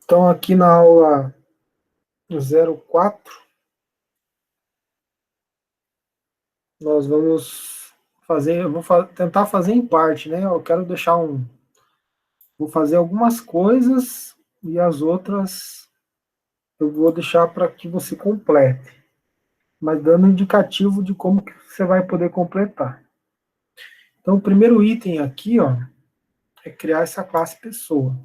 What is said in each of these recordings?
Então, aqui na aula 04, nós vamos fazer, eu vou tentar fazer em parte, né? Eu quero deixar vou fazer algumas coisas e as outras eu vou deixar para que você complete, mas dando indicativo de como que você vai poder completar. Então, o primeiro item aqui, ó, é criar essa classe pessoa.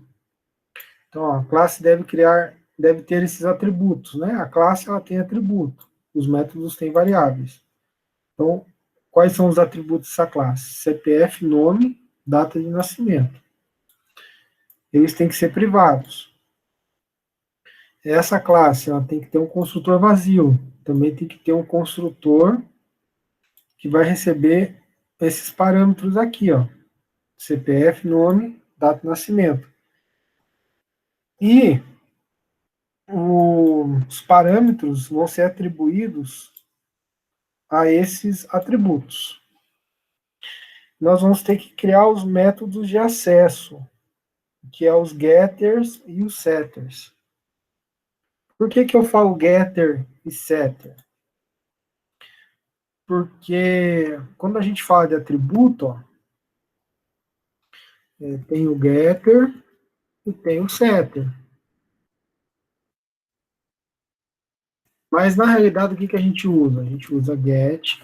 Então, ó, a classe deve ter esses atributos, né? A classe ela tem atributo, os métodos têm variáveis. Então, quais são os atributos dessa classe? CPF, nome, data de nascimento. Eles têm que ser privados. Essa classe ela tem que ter um construtor vazio. Também tem que ter um construtor que vai receber esses parâmetros aqui, ó. CPF, nome, data de nascimento. E os parâmetros vão ser atribuídos a esses atributos. Nós vamos ter que criar os métodos de acesso, que é os getters e os setters. Por que eu falo getter e setter? Porque quando a gente fala de atributo, ó, tem o getter e tem o setter. Mas na realidade o que a gente usa? A gente usa get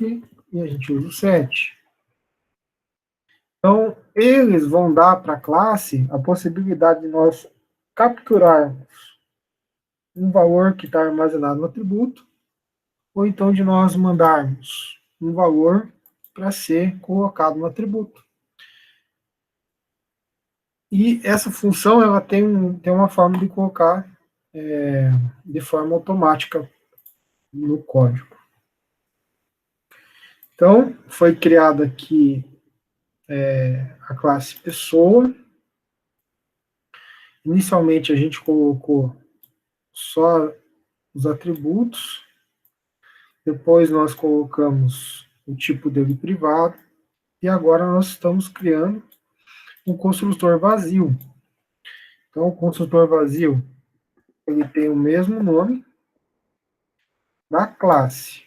e a gente usa o set. Então, eles vão dar para a classe a possibilidade de nós capturarmos um valor que está armazenado no atributo, ou então de nós mandarmos um valor para ser colocado no atributo. E essa função ela tem uma forma de colocar de forma automática no código. Então, foi criada aqui a classe pessoa. Inicialmente a gente colocou só os atributos, depois nós colocamos o tipo dele privado, e agora nós estamos criando um construtor vazio. Então, o construtor vazio ele tem o mesmo nome da classe.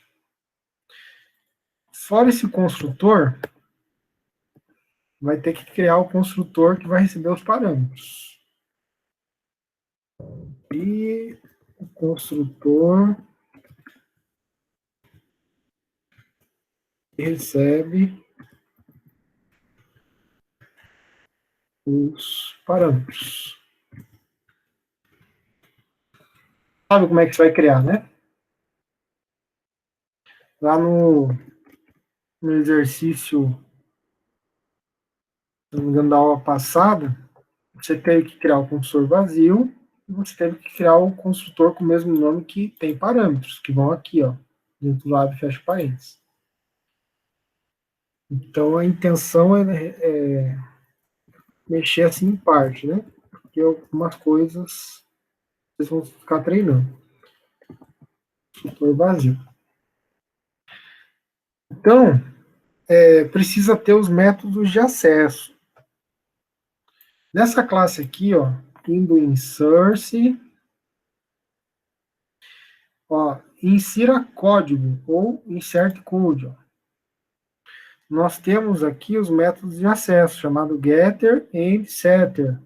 Fora esse construtor, vai ter que criar o construtor que vai receber os parâmetros. E o construtor recebe os parâmetros. Sabe como é que você vai criar, né? Lá no exercício, se não me engano, da aula passada, você teve que criar o construtor vazio e você teve que criar o construtor com o mesmo nome que tem parâmetros, que vão aqui, ó, dentro do abre e fecha parênteses. Então, a intenção é mexer assim em parte, né? Porque algumas coisas vocês vão ficar treinando. Construtor vazio. Então, precisa ter os métodos de acesso. Nessa classe aqui, ó, indo em source, ó, insira código ou insert code. Ó. Nós temos aqui os métodos de acesso, chamado getter e setter.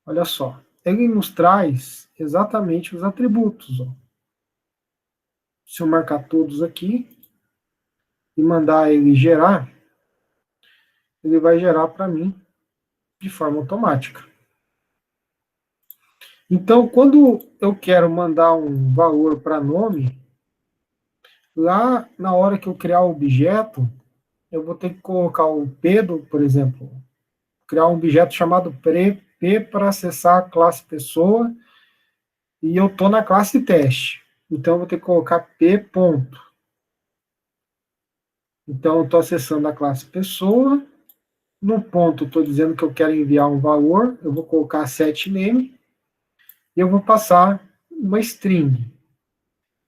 Olha só, ele nos traz exatamente os atributos. Ó. Se eu marcar todos aqui e mandar ele gerar, ele vai gerar para mim de forma automática. Então, quando eu quero mandar um valor para nome, lá na hora que eu criar o objeto, eu vou ter que colocar o P, por exemplo, criar um objeto chamado P para acessar a classe pessoa, e eu estou na classe teste. Então, eu vou ter que colocar P ponto. Então, eu estou acessando a classe pessoa, no ponto estou dizendo que eu quero enviar um valor, eu vou colocar setName, e eu vou passar uma string.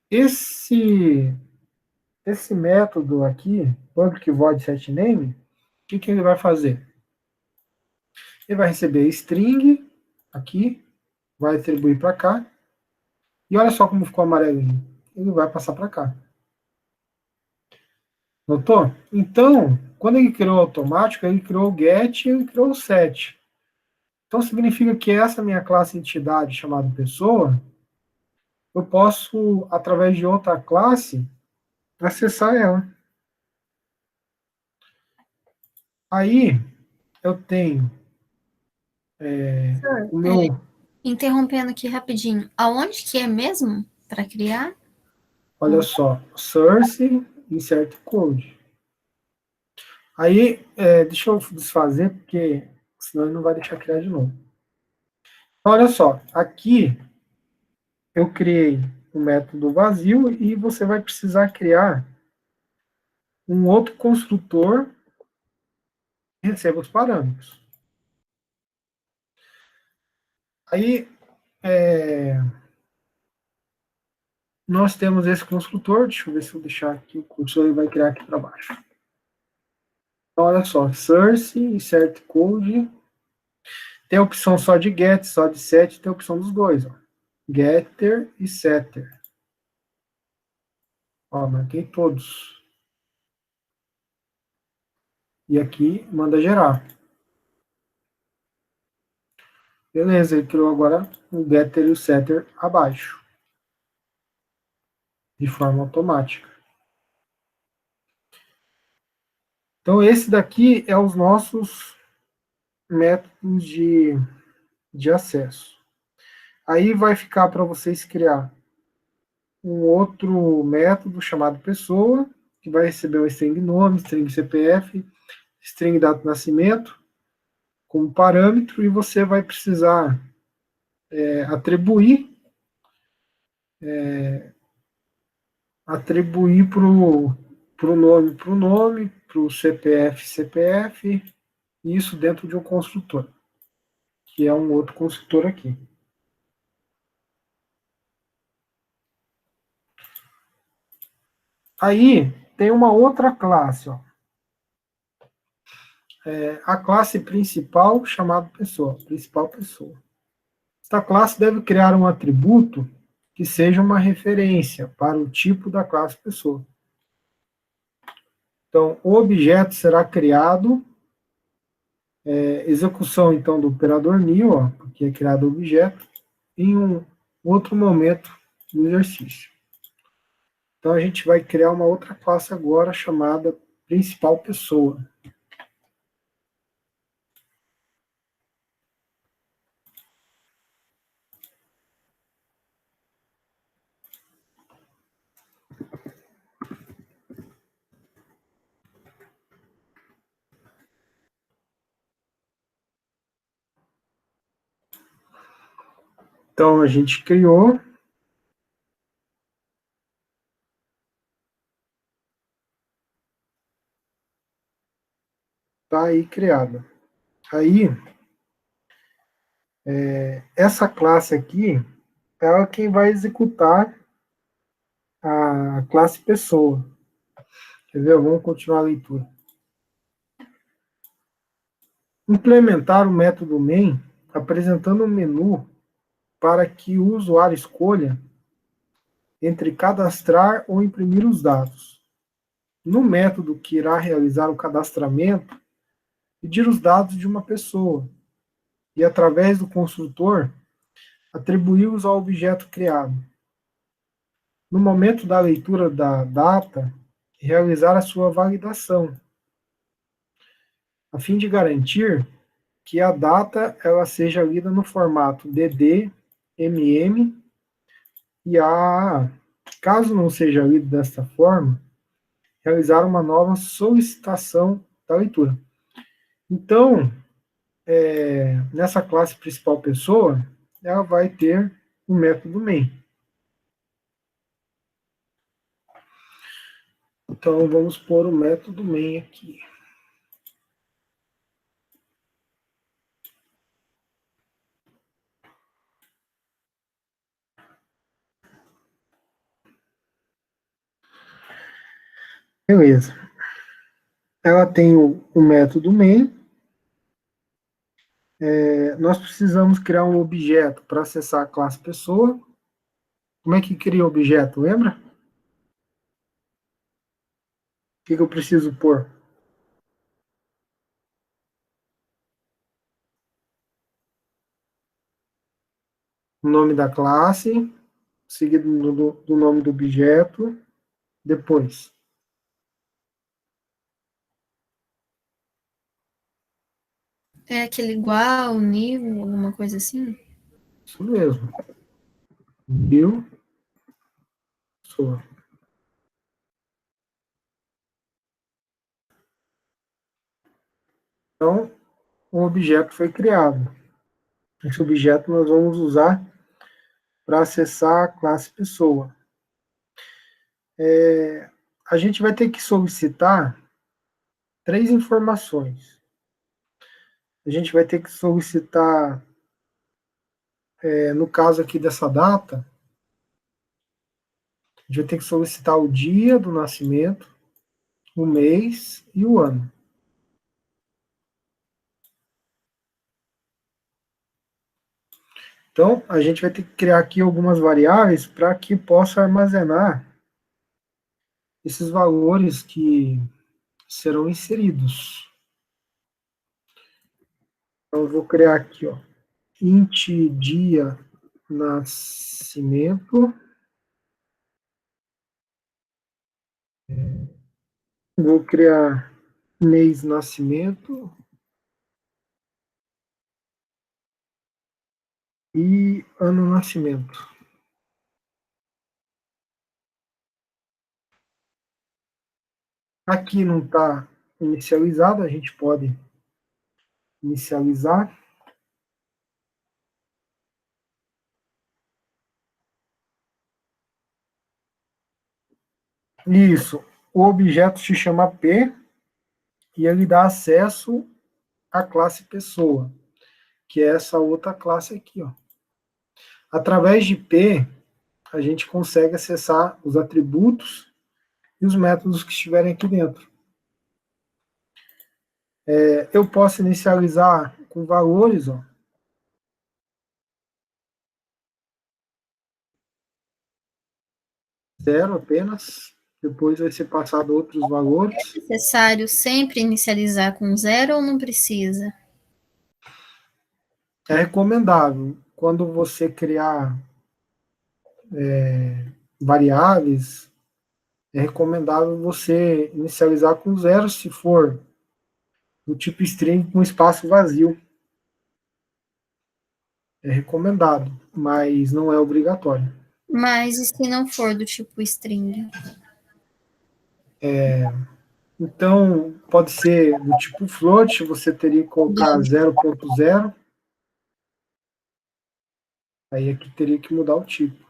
Esse método aqui, public void setName, o que ele vai fazer? Ele vai receber string aqui, vai atribuir para cá, e olha só como ficou amarelinho. Ele vai passar para cá. Notou? Então, quando ele criou o automático, ele criou o get e ele criou o set. Então, significa que essa minha classe entidade chamada pessoa, eu posso, através de outra classe, acessar ela. Aí, eu tenho Professor, o meu... interrompendo aqui rapidinho. Aonde que é mesmo para criar? Olha só, source, insert code. Aí, deixa eu desfazer, porque senão ele não vai deixar criar de novo. Então, olha só, aqui eu criei um método vazio e você vai precisar criar um outro construtor que receba os parâmetros. Aí, nós temos esse construtor, deixa eu ver se eu deixar aqui o cursor, ele vai criar aqui para baixo. Então, olha só, source, insert code, tem a opção só de get, só de set, tem a opção dos dois, ó. Getter e setter. Ó, marquei todos. E aqui manda gerar. Beleza, ele criou agora o getter e o setter abaixo, de forma automática. Então, esse daqui é os nossos métodos de acesso. Aí vai ficar para vocês criar um outro método chamado pessoa, que vai receber o string nome, string CPF, string data de nascimento, como parâmetro, e você vai precisar atribuir para o nome, para o CPF, CPF, isso dentro de um construtor, que é um outro construtor aqui. Aí tem uma outra classe, ó. A classe principal chamada pessoa, principal pessoa. Esta classe deve criar um atributo que seja uma referência para o tipo da classe pessoa. Então, o objeto será criado, execução então do operador new, ó, porque é criado o objeto, em um outro momento do exercício. Então, a gente vai criar uma outra classe agora chamada principal pessoa. Então, a gente criou. Está aí criada. Aí, essa classe aqui, ela é quem vai executar a classe pessoa. Entendeu? Vamos continuar a leitura. Implementar o método main apresentando um menu para que o usuário escolha entre cadastrar ou imprimir os dados. No método que irá realizar o cadastramento, pedir os dados de uma pessoa e, através do construtor, atribuí-los ao objeto criado. No momento da leitura da data, realizar a sua validação, a fim de garantir que a data ela seja lida no formato DD, MM e AAA. Caso não seja lido desta forma, realizar uma nova solicitação da leitura. Então, nessa classe principal pessoa, ela vai ter o método main. Então, vamos pôr o método main aqui. Beleza. Ela tem o método main, Nós precisamos criar um objeto para acessar a classe pessoa. Como é que cria o objeto, lembra? O que eu preciso pôr? O nome da classe, seguido do nome do objeto, depois. É aquele igual, nível, alguma coisa assim? Isso mesmo. Viu? Pessoa. Então, o objeto foi criado. Esse objeto nós vamos usar para acessar a classe pessoa. A gente vai ter que solicitar 3 informações. A gente vai ter que solicitar, no caso aqui dessa data, a gente vai ter que solicitar o dia do nascimento, o mês e o ano. Então, a gente vai ter que criar aqui algumas variáveis para que possa armazenar esses valores que serão inseridos. Então, eu vou criar aqui, ó, int dia nascimento, vou criar mês nascimento e ano nascimento. Aqui não está inicializado, a gente pode inicializar. Isso, o objeto se chama P e ele dá acesso à classe pessoa, que é essa outra classe aqui, ó. Através de P, a gente consegue acessar os atributos e os métodos que estiverem aqui dentro. Eu posso inicializar com valores, ó, 0 apenas, depois vai ser passado outros valores. É necessário sempre inicializar com zero ou não precisa? É recomendável, quando você criar variáveis, é recomendável você inicializar com zero se for do tipo string com espaço vazio. É recomendado, mas não é obrigatório. Mas e se não for do tipo string? Então, pode ser do tipo float, você teria que colocar 0.0, aí aqui teria que mudar o tipo.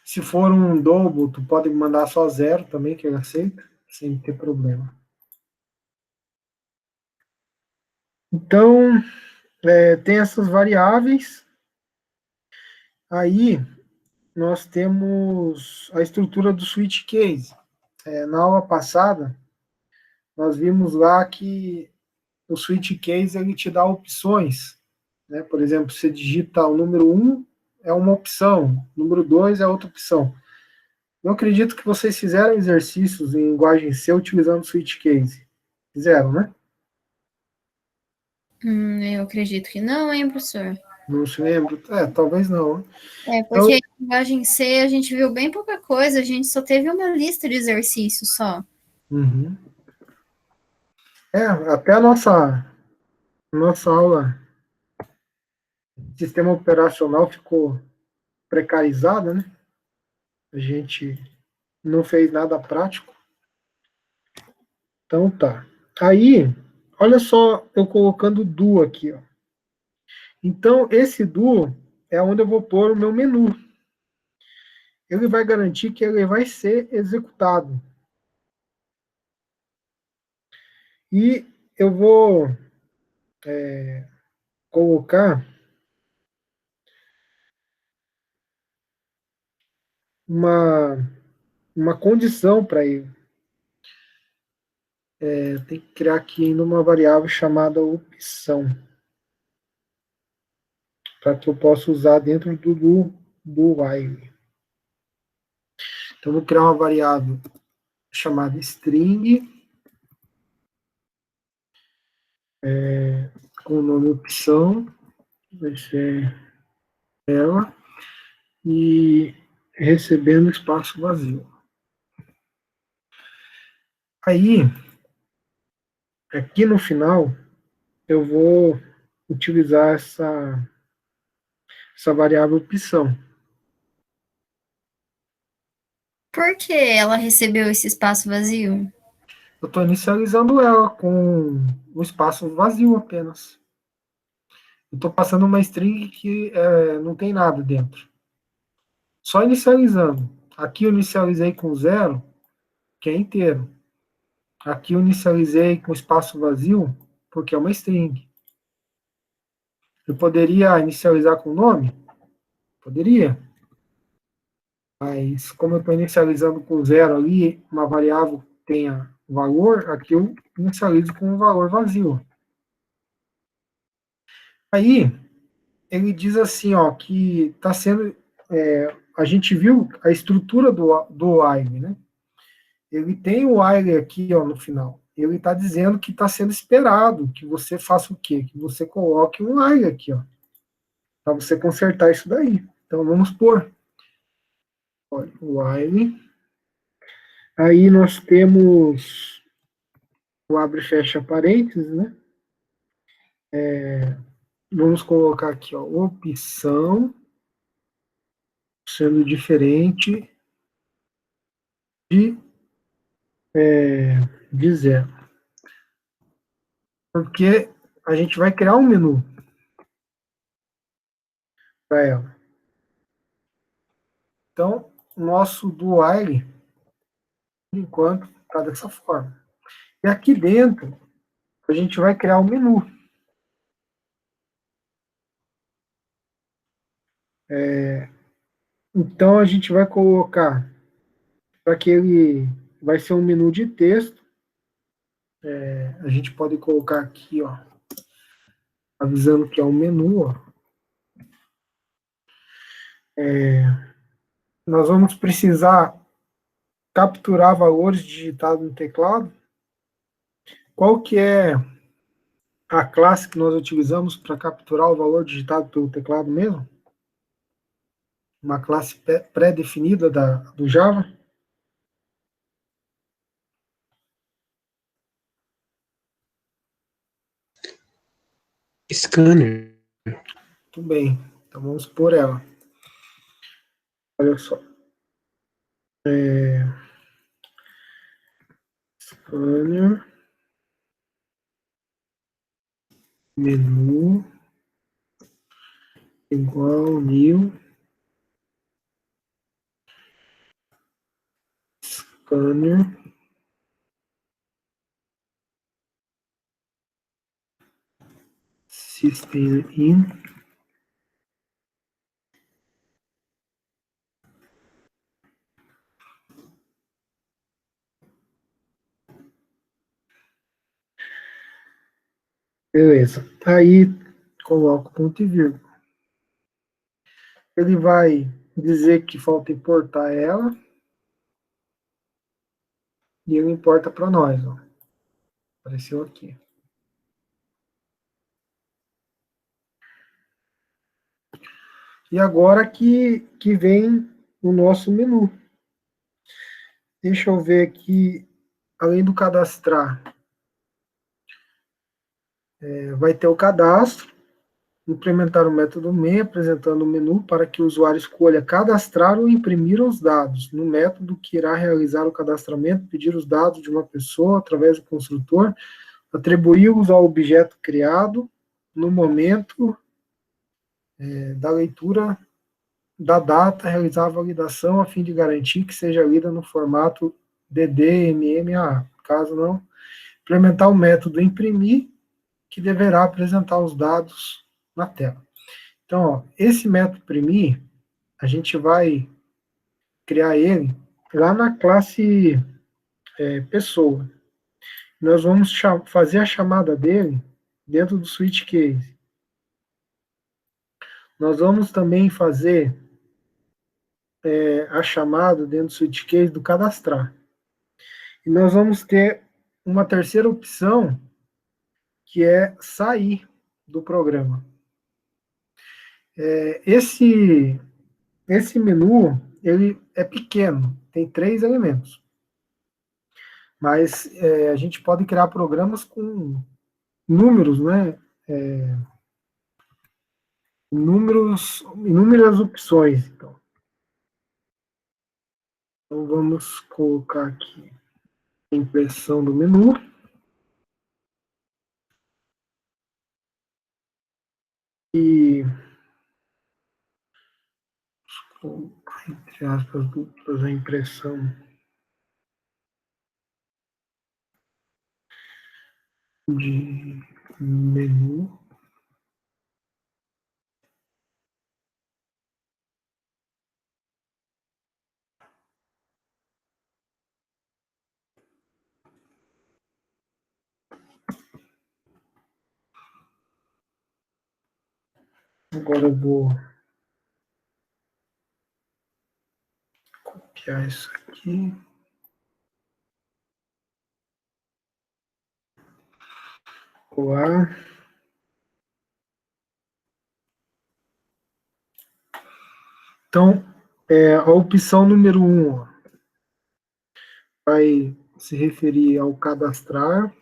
Se for um double, tu pode mandar só 0 também, que ele aceita, sem ter problema. Então, tem essas variáveis. Aí, nós temos a estrutura do switch case. Na aula passada, nós vimos lá que o switch case ele te dá opções. Né? Por exemplo, você digita o número 1, é uma opção, o número 2 é outra opção. Eu acredito que vocês fizeram exercícios em linguagem C utilizando switch case. Fizeram, né? Eu acredito que não, hein, professor? Não se lembra? Talvez não. Porque Então, em linguagem C a gente viu bem pouca coisa, a gente só teve uma lista de exercícios só. uhum. Até a nossa aula de sistema operacional ficou precarizada, né? A gente não fez nada prático. Então tá. Aí, olha só eu colocando do aqui, ó. Então, esse do é onde eu vou pôr o meu menu. Ele vai garantir que ele vai ser executado. E eu vou colocar uma condição para ele. tem que criar aqui ainda uma variável chamada opção, para que eu possa usar dentro do while. Então, eu vou criar uma variável chamada string, com o nome opção, vai ser ela, e recebendo espaço vazio. Aí, aqui no final, eu vou utilizar essa variável opção. Por que ela recebeu esse espaço vazio? Eu estou inicializando ela com um espaço vazio apenas. Eu estou passando uma string que não tem nada dentro. Só inicializando. Aqui eu inicializei com 0, que é inteiro. Aqui eu inicializei com espaço vazio, porque é uma string. Eu poderia inicializar com nome? Poderia. Mas como eu estou inicializando com 0 ali, uma variável tenha valor, aqui eu inicializo com um valor vazio. Aí, ele diz assim, ó, que está sendo... a gente viu a estrutura do while, né? Ele tem o while aqui, ó, no final. Ele está dizendo que está sendo esperado que você faça o quê? Que você coloque um while aqui, ó, para você consertar isso daí. Então, vamos pôr, olha, while. Aí nós temos o abre e fecha parênteses, né? Vamos colocar aqui, ó, opção sendo diferente de, de zero. Porque a gente vai criar um menu para ela. Então, o nosso do while, por enquanto, está dessa forma. E aqui dentro, a gente vai criar um menu. Então, a gente vai colocar, para que ele vai ser um menu de texto, a gente pode colocar aqui, ó, avisando que é um menu, ó. Nós vamos precisar capturar valores digitados no teclado. Qual que é a classe que nós utilizamos para capturar o valor digitado pelo teclado mesmo? Uma classe pré-definida do Java? Scanner. Muito bem, então vamos por ela. Olha só. Scanner, menu, igual new, scanner, system in, beleza. Aí coloco ponto e vírgula. Ele vai dizer que falta importar ela e ele importa para nós, ó. Apareceu aqui. E agora que vem o nosso menu. Deixa eu ver aqui, além do cadastrar, vai ter o cadastro, implementar o método main, apresentando o menu para que o usuário escolha cadastrar ou imprimir os dados no método que irá realizar o cadastramento, pedir os dados de uma pessoa através do construtor, atribuí-los ao objeto criado no momento da leitura da data, realizar a validação a fim de garantir que seja lida no formato DDMMA. Caso não, implementar o método imprimir, que deverá apresentar os dados na tela. Então, ó, esse método imprimir, a gente vai criar ele lá na classe pessoa. nós vamos fazer a chamada dele dentro do switch case. Nós vamos também fazer a chamada dentro do switch case do cadastrar. E nós vamos ter uma terceira opção, que é sair do programa. Esse menu, ele é pequeno, tem 3 elementos. Mas a gente pode criar programas com números, né? Inúmeras opções. Então vamos colocar aqui a impressão do menu. E, entre aspas, duplas, a impressão de menu. Agora eu vou copiar isso aqui. Colar. Então, a opção número 1 vai se referir ao cadastrar.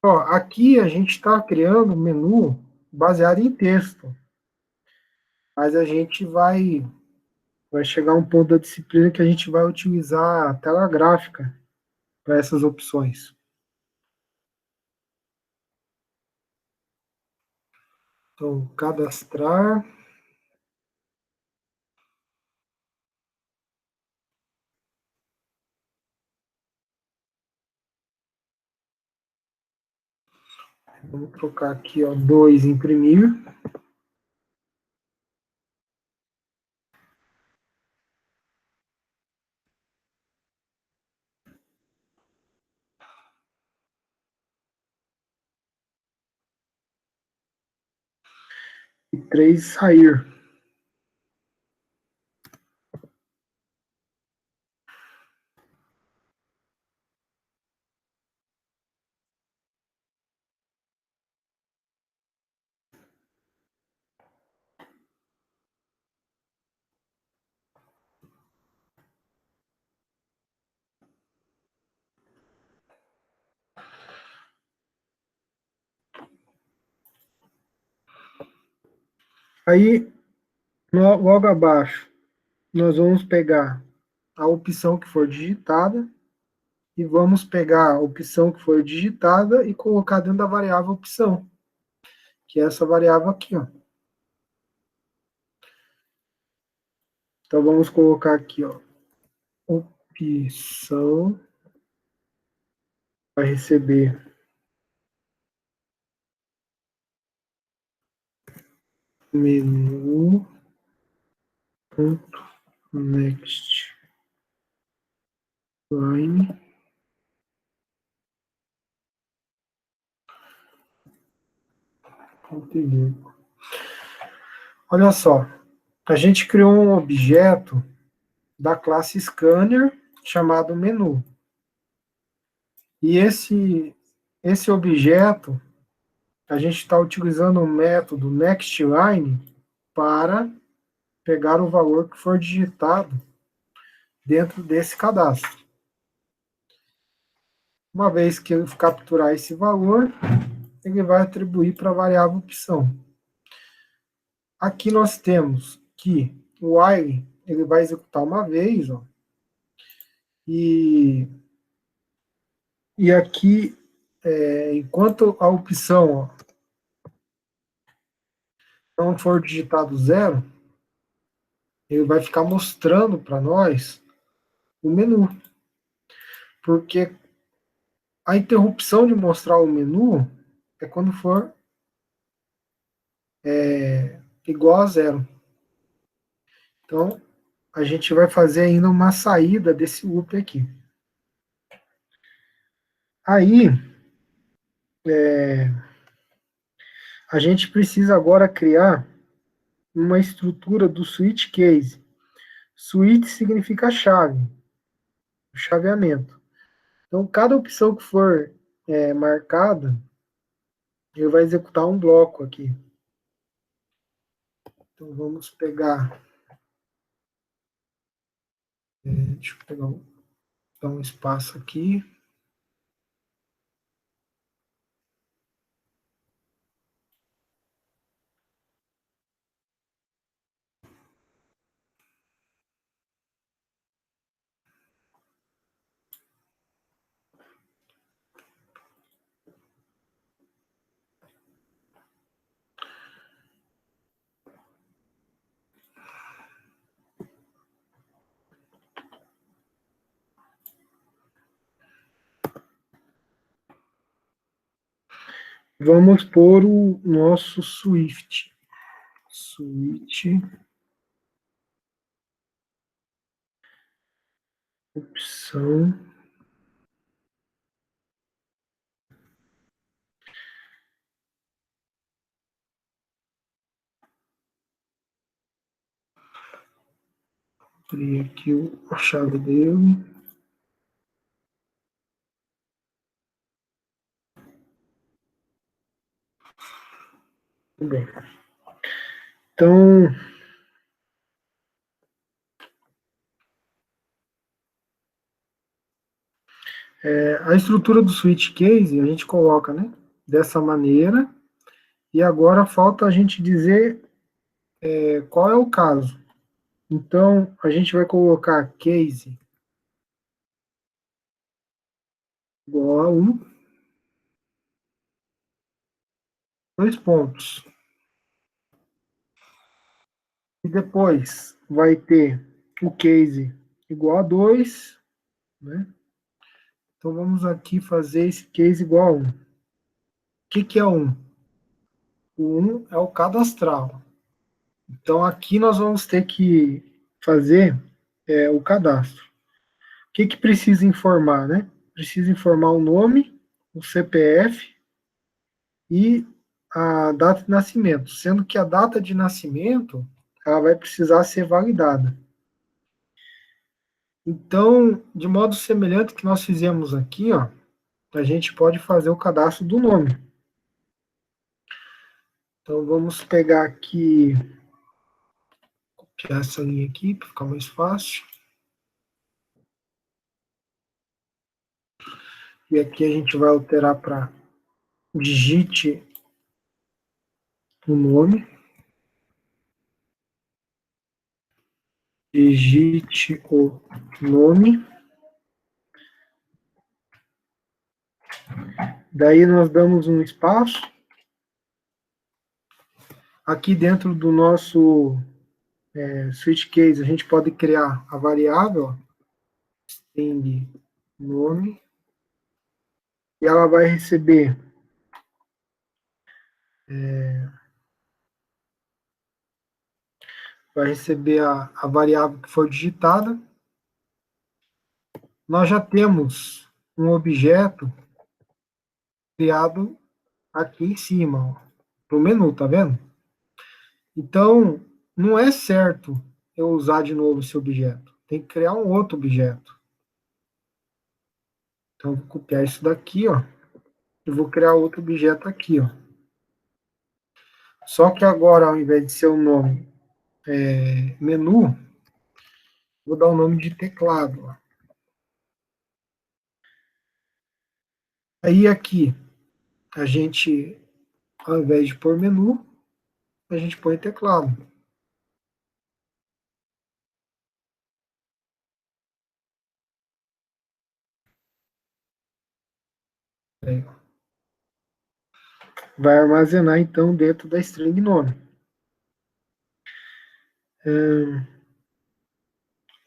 Ó, aqui a gente está criando um menu baseado em texto, mas a gente vai chegar a um ponto da disciplina que a gente vai utilizar a tela gráfica para essas opções. Então, cadastrar. Vamos trocar aqui, ó, 2 imprimir. E 3 sair. Aí, logo abaixo, nós vamos pegar a opção que for digitada e vamos pegar a opção que for digitada e colocar dentro da variável opção, que é essa variável aqui, ó. Então vamos colocar aqui, ó, opção vai receber menu next line. Olha só, a gente criou um objeto da classe scanner chamado menu. E esse objeto, a gente está utilizando o método nextLine para pegar o valor que for digitado dentro desse cadastro. Uma vez que ele capturar esse valor, ele vai atribuir para a variável opção. Aqui nós temos que o while ele vai executar uma vez, ó, e aqui, enquanto a opção, ó, não for digitado 0, ele vai ficar mostrando para nós o menu. Porque a interrupção de mostrar o menu é quando for igual a 0. Então, a gente vai fazer ainda uma saída desse loop aqui. Aí, a gente precisa agora criar uma estrutura do switch case. Switch significa chave, chaveamento. Então, cada opção que for marcada, ele vai executar um bloco aqui. Então, vamos pegar. Deixa eu pegar dar um espaço aqui. Vamos pôr o nosso Swift. Switch, opção. Criei aqui a chave dele. Tudo bem. Então, a estrutura do switch case a gente coloca, né, dessa maneira. E agora falta a gente dizer qual é o caso. Então, a gente vai colocar case igual a 1, dois pontos. E depois vai ter o case igual a 2, né? Então, vamos aqui fazer esse case igual a 1. O que é 1? O 1 é o cadastral. Então, aqui nós vamos ter que fazer o cadastro. O que precisa informar, né? Precisa informar o nome, o CPF e a data de nascimento, sendo que a data de nascimento ela vai precisar ser validada. Então, de modo semelhante que nós fizemos aqui, ó, a gente pode fazer o cadastro do nome. Então, vamos pegar aqui, copiar essa linha aqui para ficar mais fácil. E aqui a gente vai alterar para digite o nome. Digite o nome. Daí nós damos um espaço. Aqui dentro do nosso switch case, a gente pode criar a variável string nome e ela vai receber a variável que for digitada. Nós já temos um objeto criado aqui em cima, para o menu, tá vendo? Então, não é certo eu usar de novo esse objeto. Tem que criar um outro objeto. Então, eu vou copiar isso daqui, ó. E vou criar outro objeto aqui, ó. Só que agora, ao invés de ser o nome menu, vou dar o nome de teclado, ó. Aí aqui, a gente, ao invés de pôr menu, a gente põe teclado. Vai armazenar, então, dentro da string nome.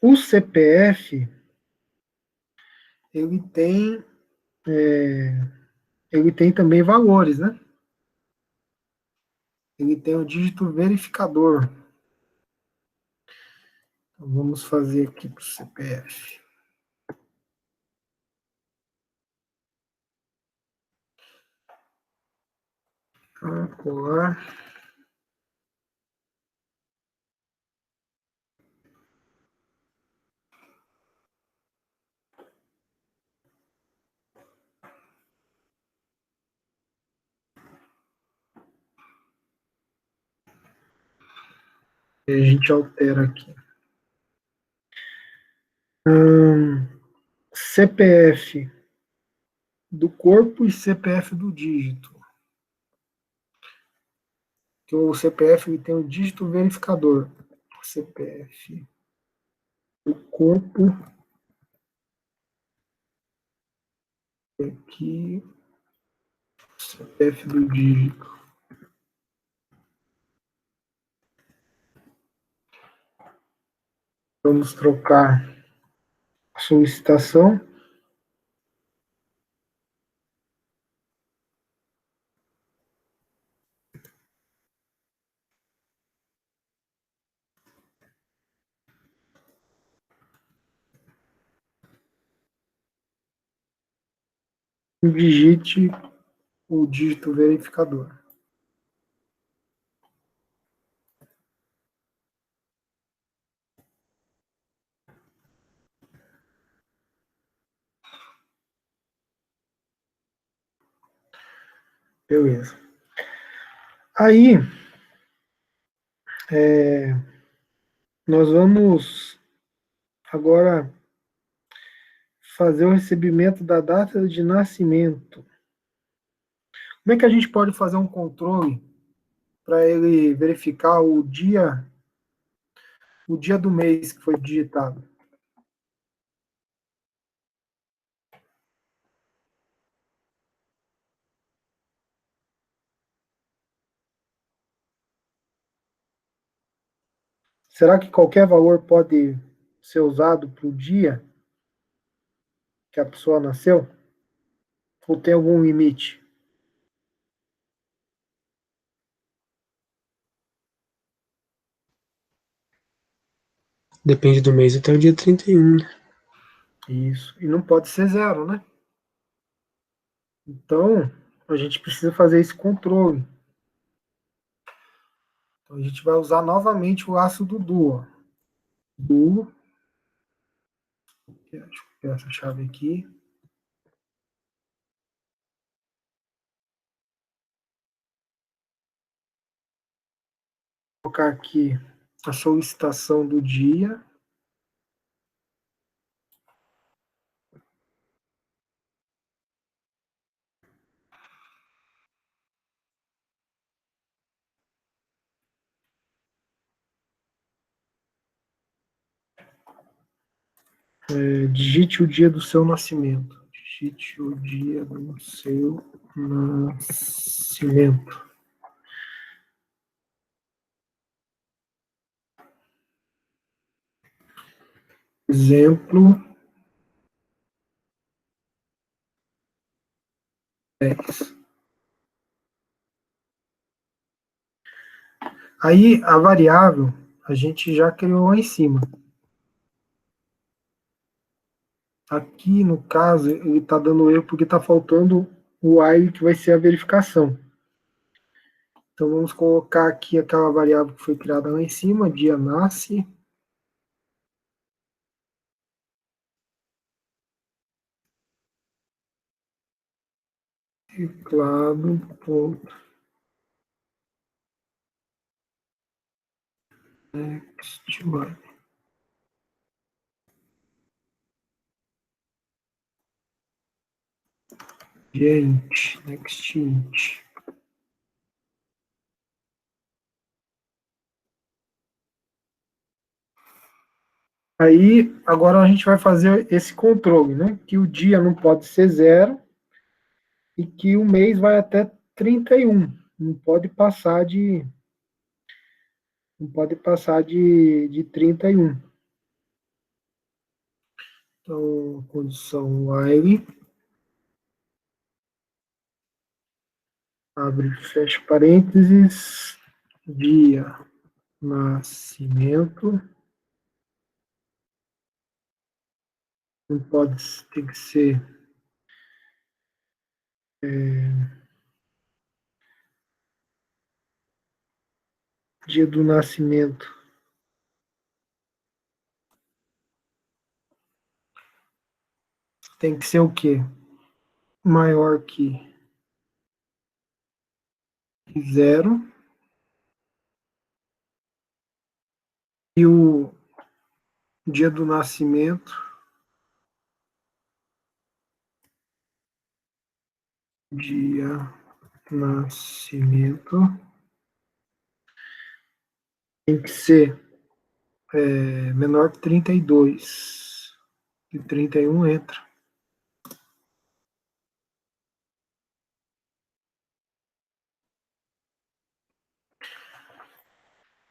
O CPF, ele tem, ele tem também valores, né? Ele tem o dígito verificador. Então, vamos fazer aqui para o CPF. Calcular. E a gente altera aqui. CPF do corpo e CPF do dígito. Que o CPF tem o dígito verificador. CPF do corpo. Aqui. CPF do dígito. Vamos trocar a solicitação. Digite o dígito verificador. Beleza. Aí, nós vamos agora fazer o recebimento da data de nascimento. Como é que a gente pode fazer um controle para ele verificar o dia do mês que foi digitado? Será que qualquer valor pode ser usado para o dia que a pessoa nasceu? Ou tem algum limite? Depende do mês até o dia 31. Isso. E não pode ser zero, né? Então, a gente precisa fazer esse controle. Então, a gente vai usar novamente o laço do do. Do. Deixa eu pegar essa chave aqui. Vou colocar aqui a solicitação do dia. Digite o dia do seu nascimento. Digite o dia do seu nascimento. Exemplo 10. Aí, a variável, a gente já criou lá em cima. Aqui, no caso, ele está dando erro porque está faltando o while, que vai ser a verificação. Então, vamos colocar aqui aquela variável que foi criada lá em cima, dia nasce. Teclado, ponto, next, while. Gente, next int. Aí, agora a gente vai fazer esse controle, né? Que o dia não pode ser zero e que o mês vai até 31. Não pode passar de 31. Então, condição while, abre e fecha parênteses, dia, nascimento, não pode, tem que ser dia do nascimento tem que ser o quê? Maior que zero. E o dia do nascimento, dia nascimento, tem que ser menor que 32. E 31 entra.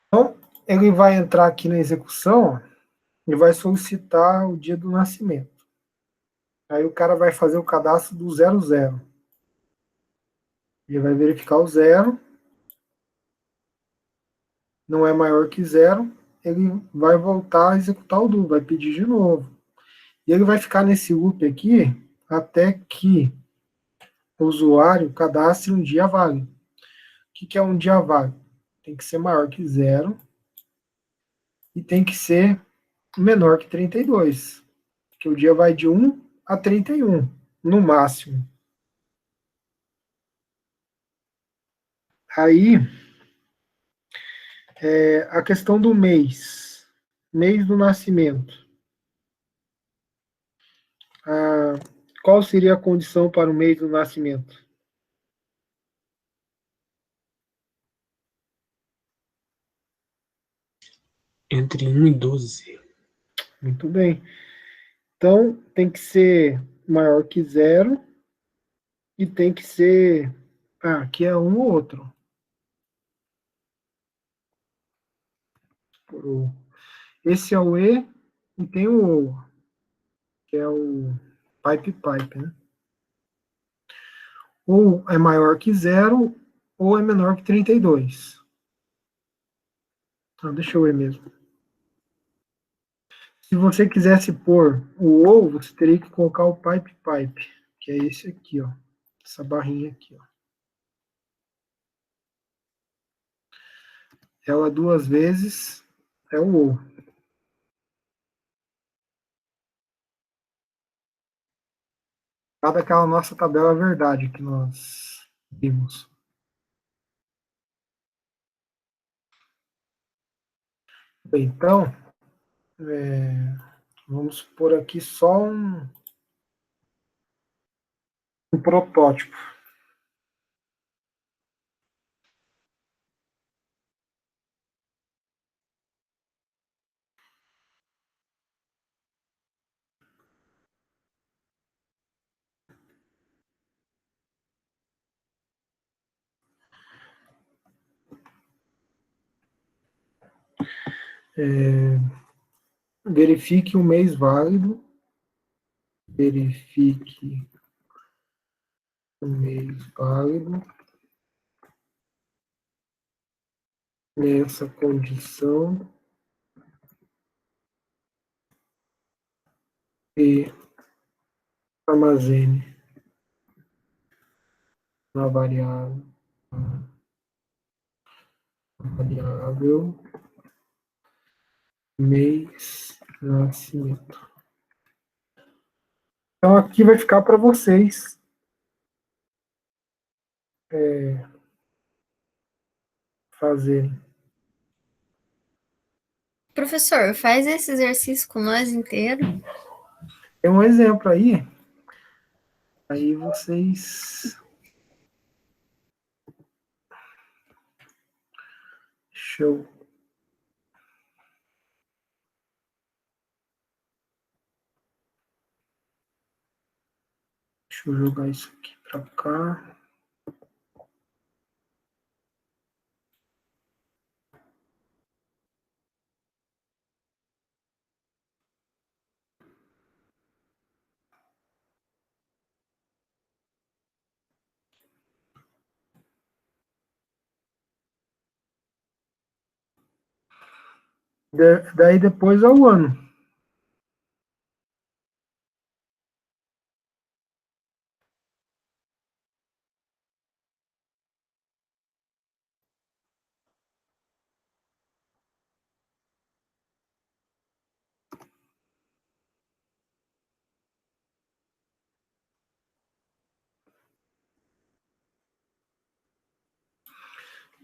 Então, ele vai entrar aqui na execução e vai solicitar o dia do nascimento. Aí o cara vai fazer o cadastro do 00. Ele vai verificar o zero, não é maior que zero, ele vai voltar a executar o do, vai pedir de novo. E ele vai ficar nesse loop aqui até que o usuário cadastre um dia válido. O que é um dia válido? Tem que ser maior que zero e tem que ser menor que 32, porque o dia vai de 1 a 31, no máximo. Aí, a questão do mês do nascimento. Ah, qual seria a condição para o mês do nascimento? Entre 1 e 12. Muito bem. Então, tem que ser maior que zero e tem que ser. Ah, aqui é um ou outro. Esse é o E e tem o O, que é o pipe, né? Ou é maior que zero ou é menor que 32. Então, deixa eu ver mesmo. Se você quisesse pôr o ou, você teria que colocar o pipe, que é esse aqui, ó. Essa barrinha aqui, ó. Ela duas vezes é o ou. Cada aquela nossa tabela verdade que nós vimos. Bem, então, vamos pôr aqui só um protótipo. Verifique um mês válido. Verifique um mês válido nessa condição e armazene uma variável mês nascimento. Então aqui vai ficar para vocês fazerem. Professor, faz esse exercício com nós inteiro. Tem um exemplo aí vocês. Show. Deixa eu jogar isso aqui para cá. Daí depois é o ano.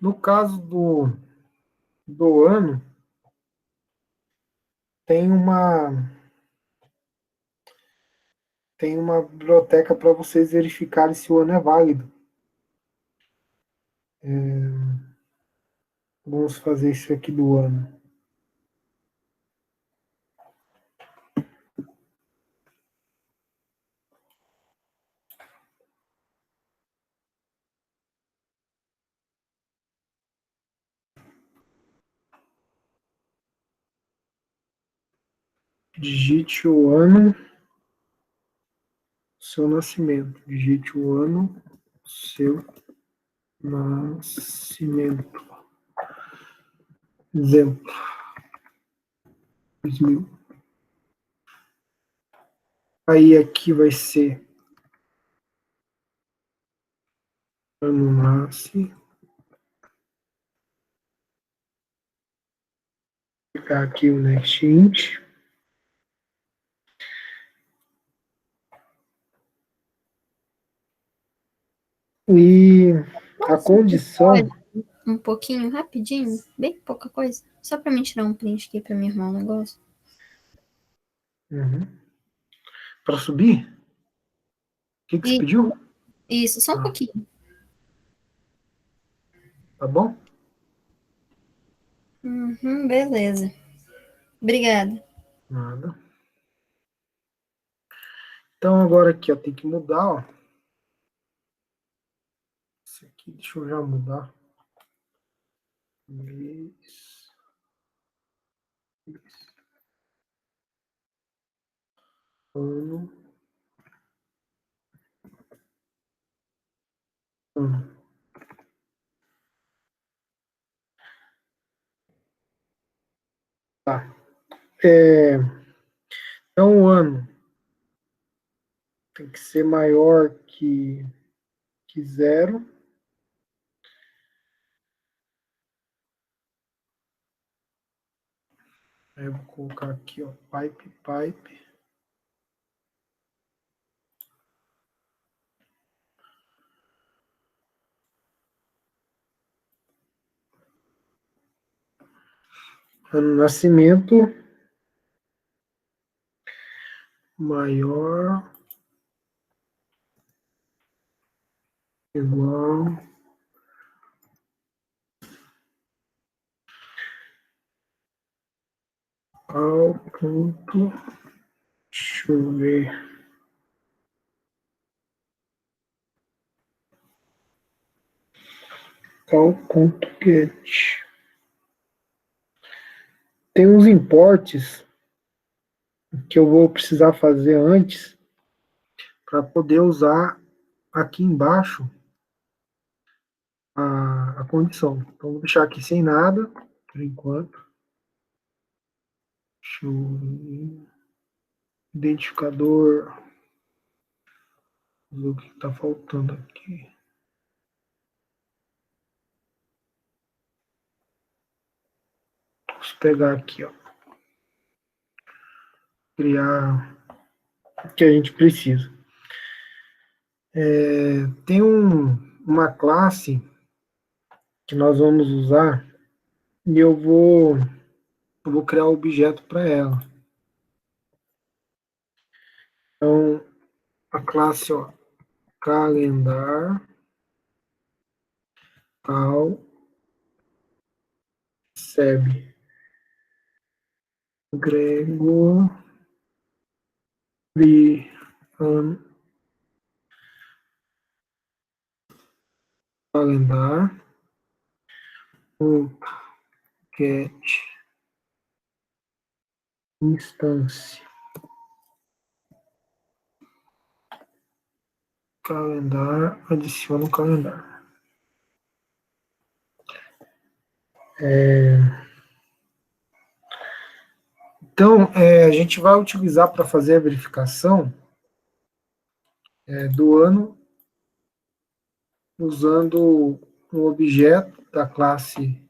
No caso do ano, tem uma biblioteca para vocês verificarem se o ano é válido. Vamos fazer isso aqui do ano. Digite o ano, seu nascimento. Digite o ano, seu nascimento. Exemplo. 2000. Aí aqui vai ser ano nasce. Vou pegar aqui o next int. E a condição. Um pouquinho, rapidinho, bem pouca coisa. Só para mim tirar um print aqui para me arrumar um negócio. Uhum. Para subir? O que você pediu? Isso, só um pouquinho. Tá bom? Beleza. Obrigada. Nada. Então agora aqui, ó, tem que mudar, ó. Isso aqui, deixa eu já mudar. Mês. Ano. Ano. Tá. Então o ano tem que ser maior que zero. Aí eu vou colocar aqui, ó, pipe. Ano nascimento maior igual ao ponto. Deixa eu ver. Ao ponto get. Tem uns importes que eu vou precisar fazer antes para poder usar aqui embaixo a condição. Então, vou deixar aqui sem nada, por enquanto. Deixa eu ver. Identificador. Vamos ver o que está faltando aqui. Vou pegar aqui, ó. Criar o que a gente precisa. Tem uma classe que nós vamos usar e eu vou criar um objeto para ela. Então, a classe, ó, calendar tal recebe Gregory calendar get instância calendar, adiciona o calendário. Então, a gente vai utilizar para fazer a verificação do ano usando um objeto da classe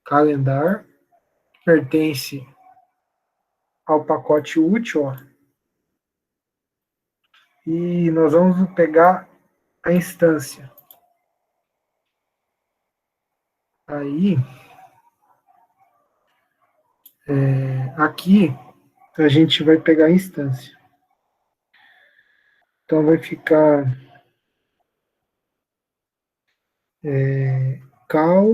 calendar, que pertence ao pacote útil, ó, e nós vamos pegar a instância. Aí, aqui, a gente vai pegar a instância. Então, vai ficar cal.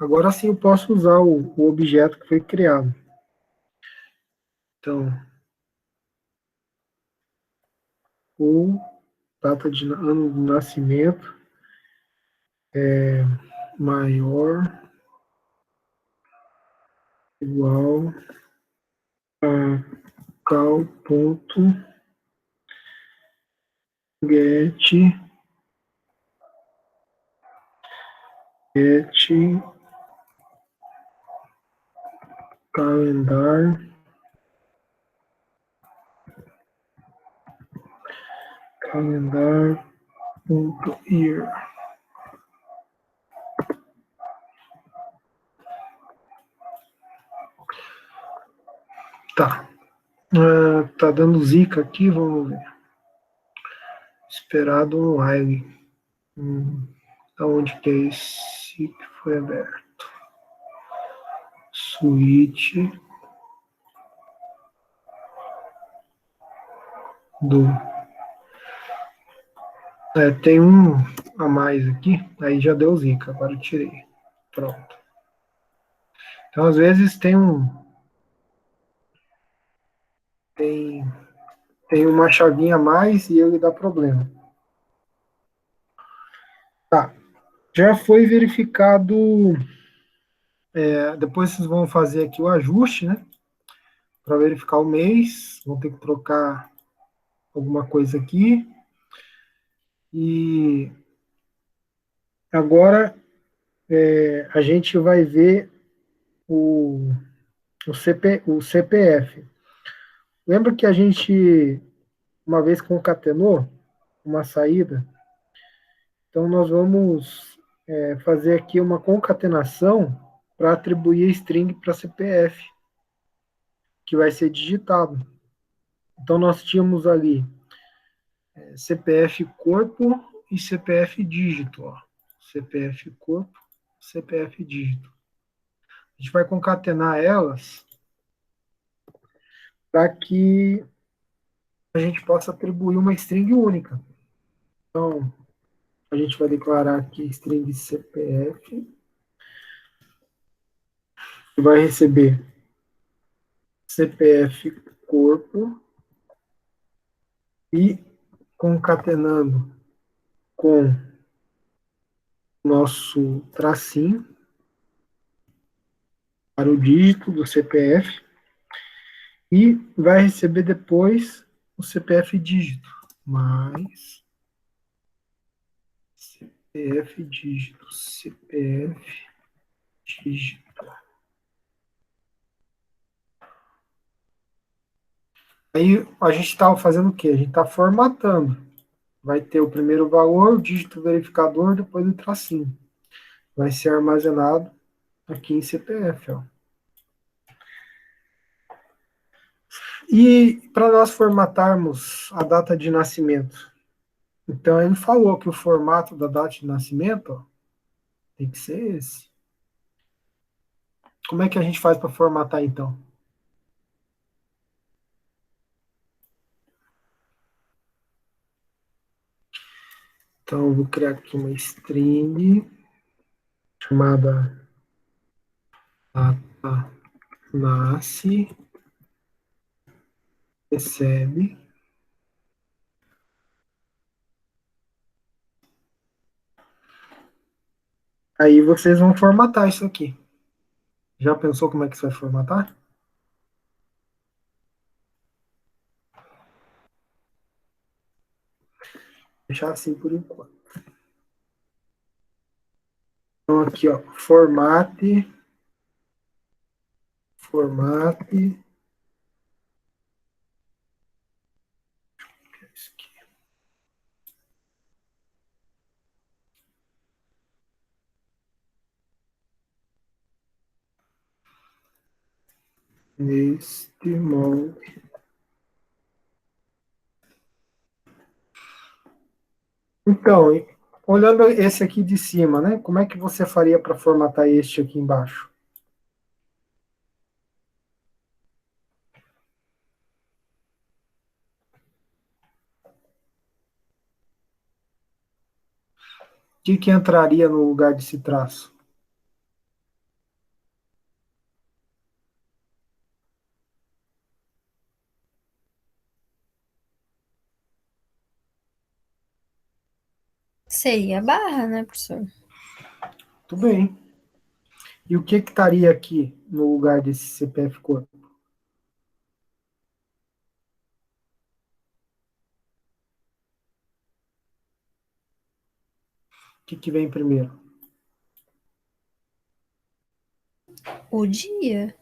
Agora sim eu posso usar o objeto que foi criado. Então, o data de ano de nascimento é maior igual a cal.get calendar.year. Tá. Tá dando zica aqui, vamos ver. Esperado no while. Aonde que é esse que foi aberto? Switch do. Tem um a mais aqui, aí já deu zica, agora eu tirei. Pronto. Então, às vezes tem uma chavinha a mais e ele dá problema. Tá. Já foi verificado. Depois vocês vão fazer aqui o ajuste, né? Para verificar o mês. Vão ter que trocar alguma coisa aqui. E agora a gente vai ver o CPF. Lembra que a gente uma vez concatenou uma saída? Então nós vamos fazer aqui uma concatenação para atribuir a string para CPF, que vai ser digitado. Então nós tínhamos ali CPF corpo e CPF dígito. Ó. CPF corpo, CPF dígito. A gente vai concatenar elas para que a gente possa atribuir uma string única. Então, a gente vai declarar aqui string CPF, que vai receber CPF corpo e concatenando com nosso tracinho para o dígito do CPF e vai receber depois o CPF dígito mais CPF dígito, CPF dígito. Aí a gente está fazendo o quê? A gente está formatando. Vai ter o primeiro valor, o dígito verificador, depois o tracinho. Vai ser armazenado aqui em CPF. Ó. E para nós formatarmos a data de nascimento, então ele falou que o formato da data de nascimento ó, tem que ser esse. Como é que a gente faz para formatar então? Então eu vou criar aqui uma string chamada data nasce recebe. Aí vocês vão formatar isso aqui. Já pensou como é que você vai formatar? Deixar assim por enquanto. Então aqui, ó, formate. Neste molde. Então, olhando esse aqui de cima, né? Como é que você faria para formatar este aqui embaixo? O que entraria no lugar desse traço? Seria a barra, né, professor? Tudo bem. E o que estaria aqui no lugar desse CPF corpo? O que vem primeiro? O dia.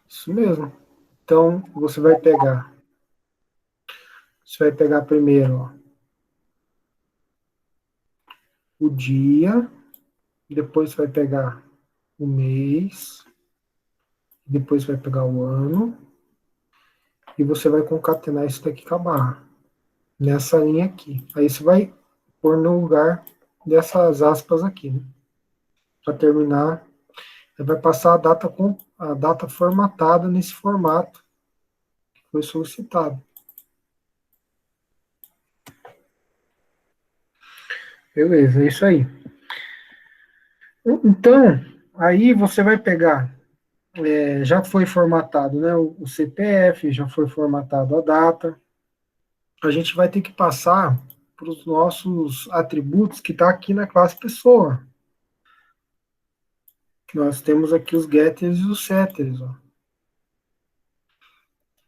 Isso mesmo. Então, você vai pegar primeiro, ó, o dia, depois você vai pegar o mês, depois vai pegar o ano, e você vai concatenar isso daqui com a barra, nessa linha aqui. Aí você vai pôr no lugar dessas aspas aqui, né? Para terminar, você vai passar a data formatada nesse formato que foi solicitado. Beleza, é isso aí. Então, aí você vai pegar, já foi formatado, né, o CPF, já foi formatado a data. A gente vai ter que passar para os nossos atributos que está aqui na classe pessoa. Nós temos aqui os getters e os setters. Ó.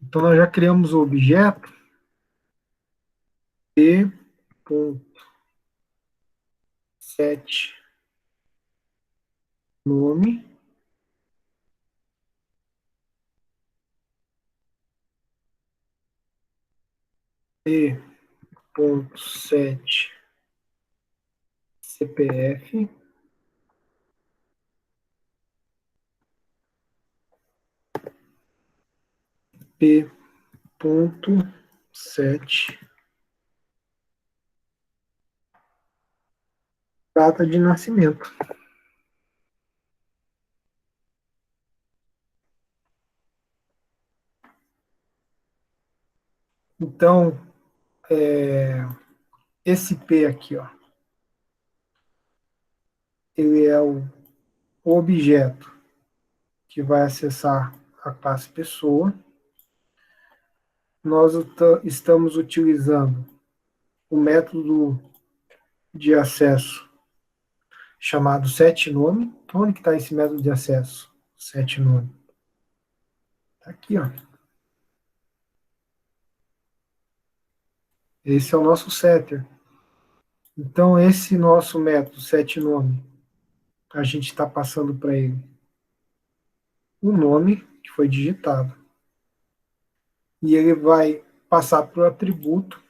Então, nós já criamos o objeto p.set nome p.set CPF p.set data de nascimento. Então, esse P aqui, ó, ele é o objeto que vai acessar a classe pessoa. Nós estamos utilizando o método de acesso chamado setNome. Onde que está esse método de acesso? SetNome. Está aqui, ó. Esse é o nosso setter. Então, esse nosso método setNome, a gente está passando para ele o nome que foi digitado. E ele vai passar para o atributo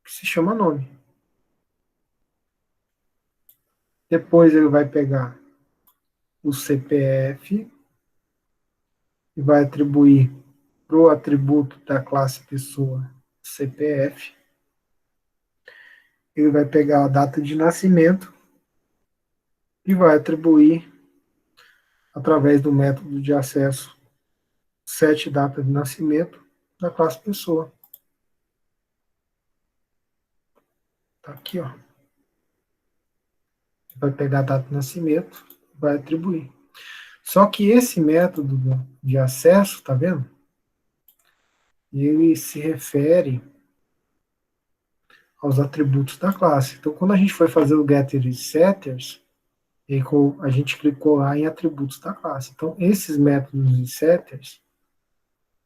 que se chama nome. Depois ele vai pegar o CPF e vai atribuir para o atributo da classe pessoa CPF. Ele vai pegar a data de nascimento e vai atribuir através do método de acesso set data de nascimento da classe pessoa. Tá aqui, ó. Vai pegar a data de nascimento, vai atribuir. Só que esse método de acesso, tá vendo? Ele se refere aos atributos da classe. Então, quando a gente foi fazer o getter e setters, a gente clicou lá em atributos da classe. Então, esses métodos de setters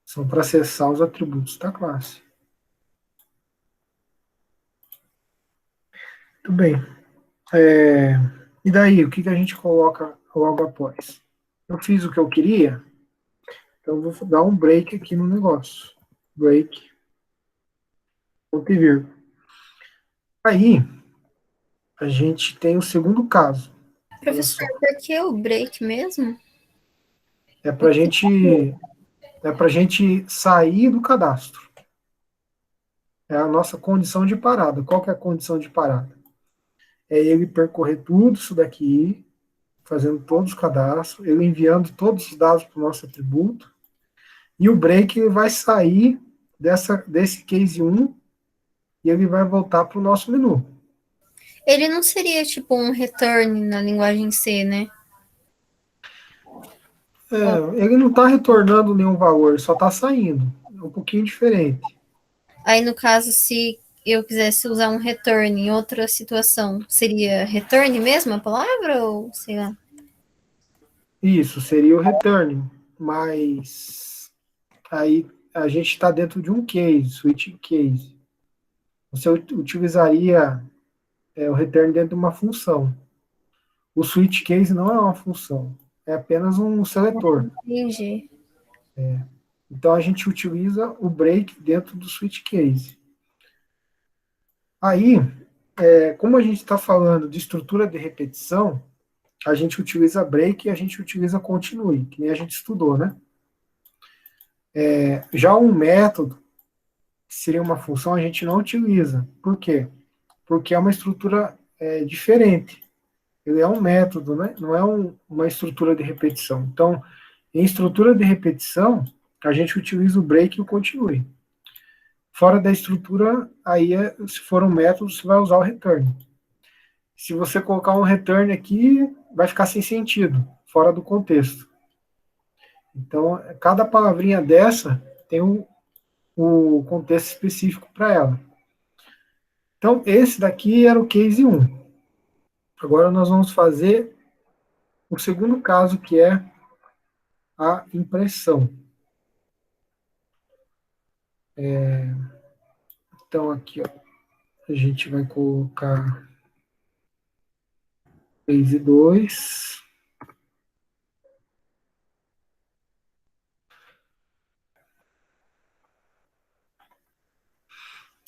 são para acessar os atributos da classe. Muito bem. E daí, o que a gente coloca logo após? Eu fiz o que eu queria, então eu vou dar um break aqui no negócio. Break, ponto e vírgula. Aí, a gente tem o segundo caso. Olha só. Professor, por que o break mesmo? É para gente sair do cadastro. é a nossa condição de parada. Qual que é a condição de parada? É ele percorrer tudo isso daqui, fazendo todos os cadastros, ele enviando todos os dados para o nosso atributo, e o break ele vai sair desse case 1 e ele vai voltar para o nosso menu. Ele não seria tipo um return na linguagem C, né? Ele não está retornando nenhum valor, só está saindo. É um pouquinho diferente. Aí, no caso, se eu quisesse usar um return em outra situação, seria return mesmo a palavra? Ou sei lá? Isso, seria o return, mas aí a gente está dentro de um case, switch case. Você utilizaria o return dentro de uma função. O switch case não é uma função, é apenas um seletor. Entendi. Então a gente utiliza o break dentro do switch case. Aí, como a gente está falando de estrutura de repetição, a gente utiliza break e a gente utiliza continue, que nem a gente estudou, né? Já um método, que seria uma função, a gente não utiliza. Por quê? Porque é uma estrutura diferente. Ele é um método, né? Não é uma estrutura de repetição. Então, em estrutura de repetição, a gente utiliza o break e o continue. Fora da estrutura, aí, se for um método, você vai usar o return. Se você colocar um return aqui, vai ficar sem sentido, fora do contexto. Então, cada palavrinha dessa tem o contexto específico para ela. Então, esse daqui era o case 1. Agora nós vamos fazer o segundo caso, que é a impressão. Então, aqui, ó, a gente vai colocar case 2.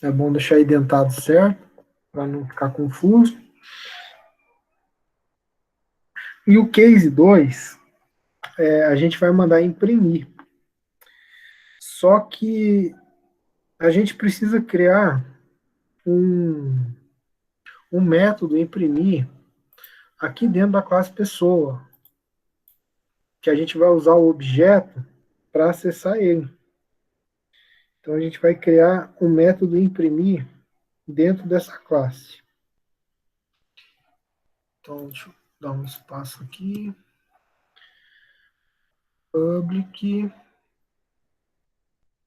É bom deixar identado certo, para não ficar confuso. E o case 2, a gente vai mandar imprimir. Só que a gente precisa criar um método imprimir aqui dentro da classe pessoa, que a gente vai usar o objeto para acessar ele. Então a gente vai criar um método imprimir dentro dessa classe. Então deixa eu dar um espaço aqui. Public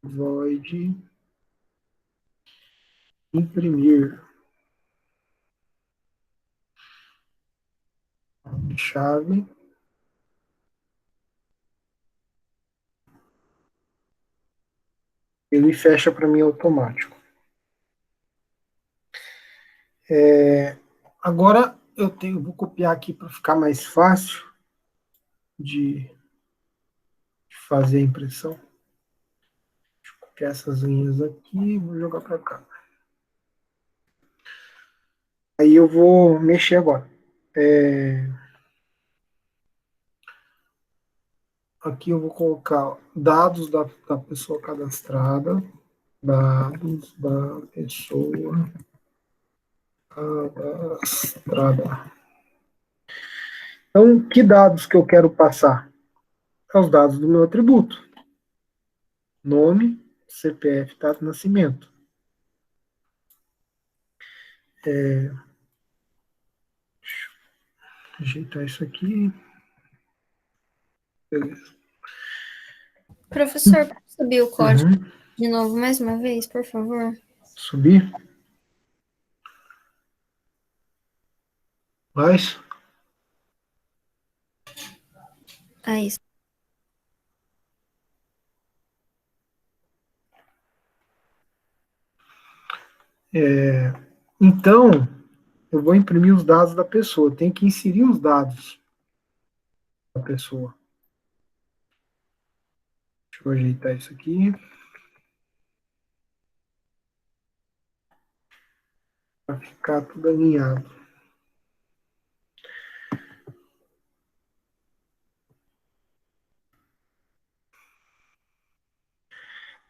void imprimir chave. Ele fecha para mim automático. Agora vou copiar aqui para ficar mais fácil de fazer a impressão. Deixa eu copiar essas linhas aqui e vou jogar para cá. Aí eu vou mexer agora. Aqui eu vou colocar dados da pessoa cadastrada. Dados da pessoa cadastrada. Então, que dados que eu quero passar? É os dados do meu atributo. Nome, CPF, data de nascimento. Deixa eu ajeitar isso aqui. Beleza. Professor, pode subir o código Uhum. de novo mais uma vez, por favor? Subir. Mais. Ah, isso. Então, eu vou imprimir os dados da pessoa. Tem que inserir os dados da pessoa. Deixa eu ajeitar isso aqui. Para ficar tudo alinhado.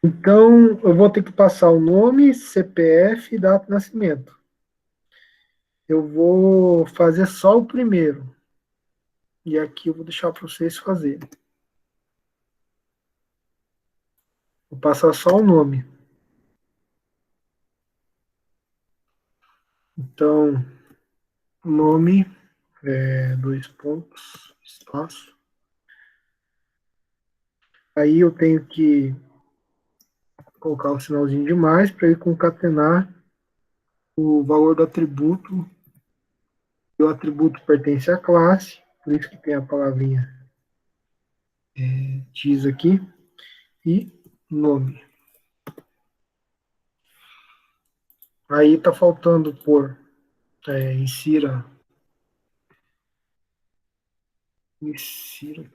Então, eu vou ter que passar o nome, CPF e data de nascimento. Eu vou fazer só o primeiro. E aqui eu vou deixar para vocês fazerem. Vou passar só o nome. Então, nome, dois pontos, espaço. Aí eu tenho que colocar o sinalzinho de mais para ele concatenar o valor do atributo. E o atributo pertence à classe, por isso que tem a palavrinha X aqui. E nome. Aí tá faltando por insira, insira,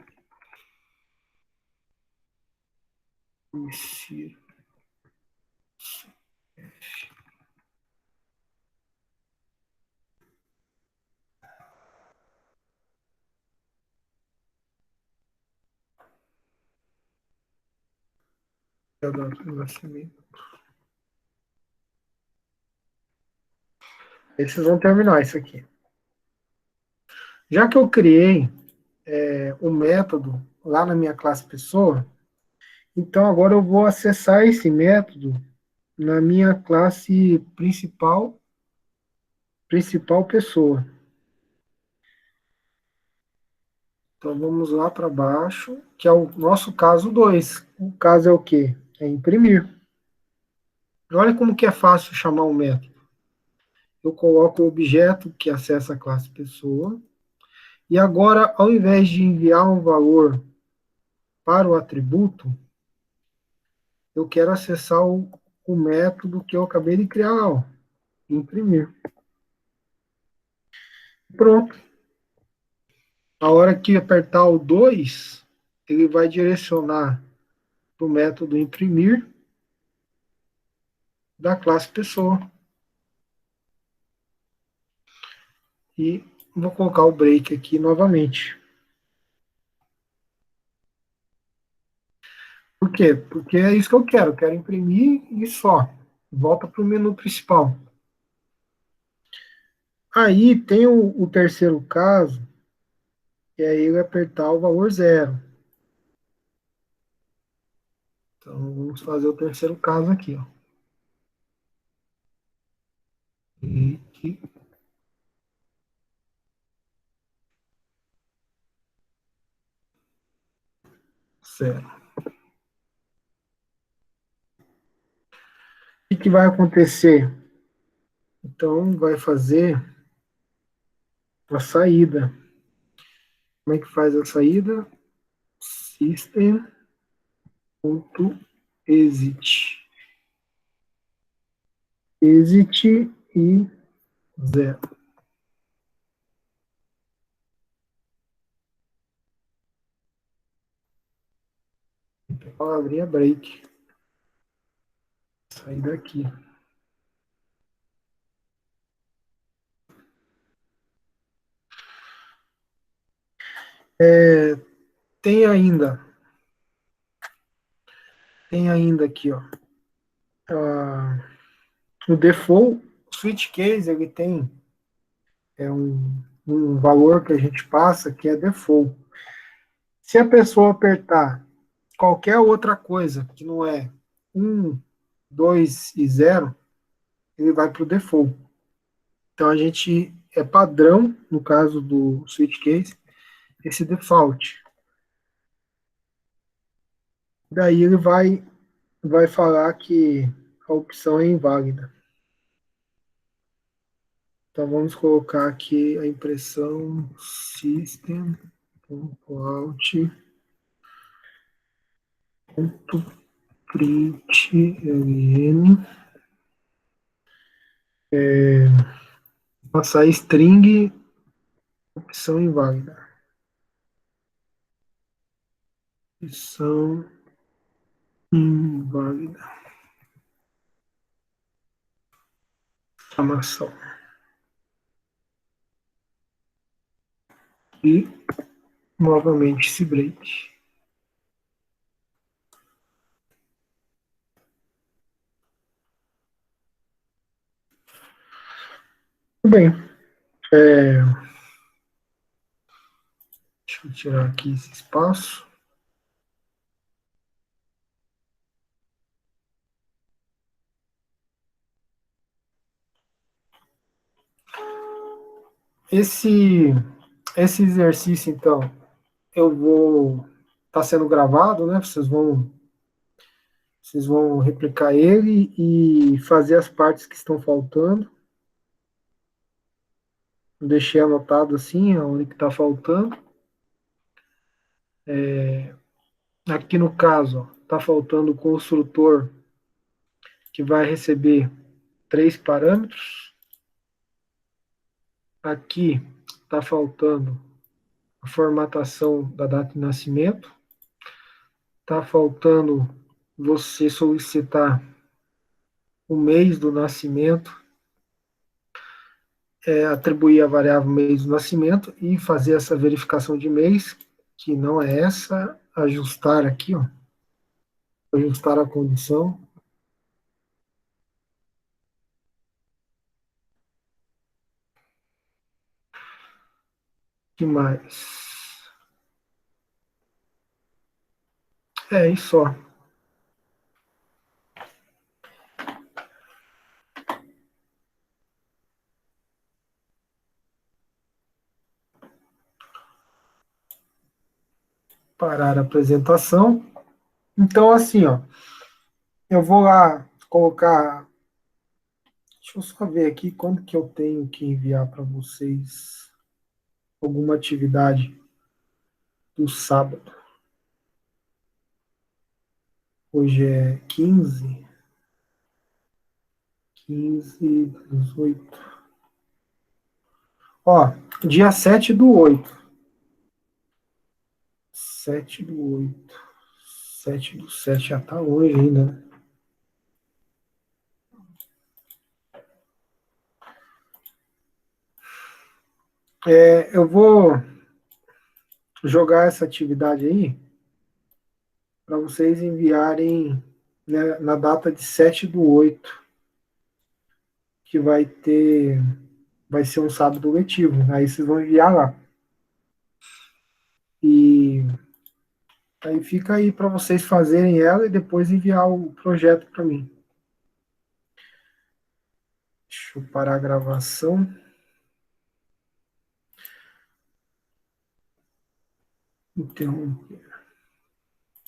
insira. A data de nascimento. Aí vocês vão terminar isso aqui. Já que eu criei o método lá na minha classe pessoa, então agora eu vou acessar esse método na minha classe principal pessoa. Então vamos lá para baixo, que é o nosso caso 2. O caso é o quê? É imprimir. Olha como que é fácil chamar um método. Eu coloco o objeto que acessa a classe pessoa, e agora, ao invés de enviar um valor para o atributo, eu quero acessar o método que eu acabei de criar, ó, imprimir. Pronto. A hora que apertar o 2, ele vai direcionar para o método imprimir da classe pessoa. E vou colocar o break aqui novamente. Por quê? Porque é isso que eu quero. Eu quero imprimir e só. Volta para o menu principal. Aí tem o terceiro caso, que é ele apertar o valor zero. Então, vamos fazer o terceiro caso aqui. Ó. E aqui, zero. O que vai acontecer? Então, vai fazer a saída. Como é que faz a saída? System.exit. Exit e zero. A palavrinha break. Sair daqui. Tem ainda aqui, ó, o default, o switch case, ele tem um valor que a gente passa que é default. Se a pessoa apertar qualquer outra coisa que não é 1, 2 e 0, ele vai para o default. Então a gente é padrão, no caso do switch case, esse default. Daí ele vai falar que a opção é inválida. Então vamos colocar aqui a impressão system.out.println passar string opção inválida. Opção inválida. Exclamação. E novamente esse break. Tudo bem. Deixa eu tirar aqui esse espaço. Esse exercício, então, eu vou tá sendo gravado, né? Vocês vão replicar ele e fazer as partes que estão faltando. Deixei anotado assim, onde que está faltando. Aqui no caso, está faltando o construtor que vai receber 3 parâmetros. Aqui está faltando a formatação da data de nascimento. Está faltando você solicitar o mês do nascimento, atribuir a variável mês do nascimento e fazer essa verificação de mês, que não é essa, ajustar aqui, ó, ajustar a condição. Que mais? É isso só. Parar a apresentação. Então, assim, ó, eu vou lá colocar. Deixa eu só ver aqui quando que eu tenho que enviar para vocês alguma atividade do sábado. Hoje é 15, 18. Ó, dia 7/8. 7/8. 7/7 já tá hoje ainda, né? Eu vou jogar essa atividade aí para vocês enviarem, né, na data de 7/8, que vai ser um sábado letivo. Aí vocês vão enviar lá. E aí fica aí para vocês fazerem ela e depois enviar o projeto para mim. Deixa eu parar a gravação. Interromper.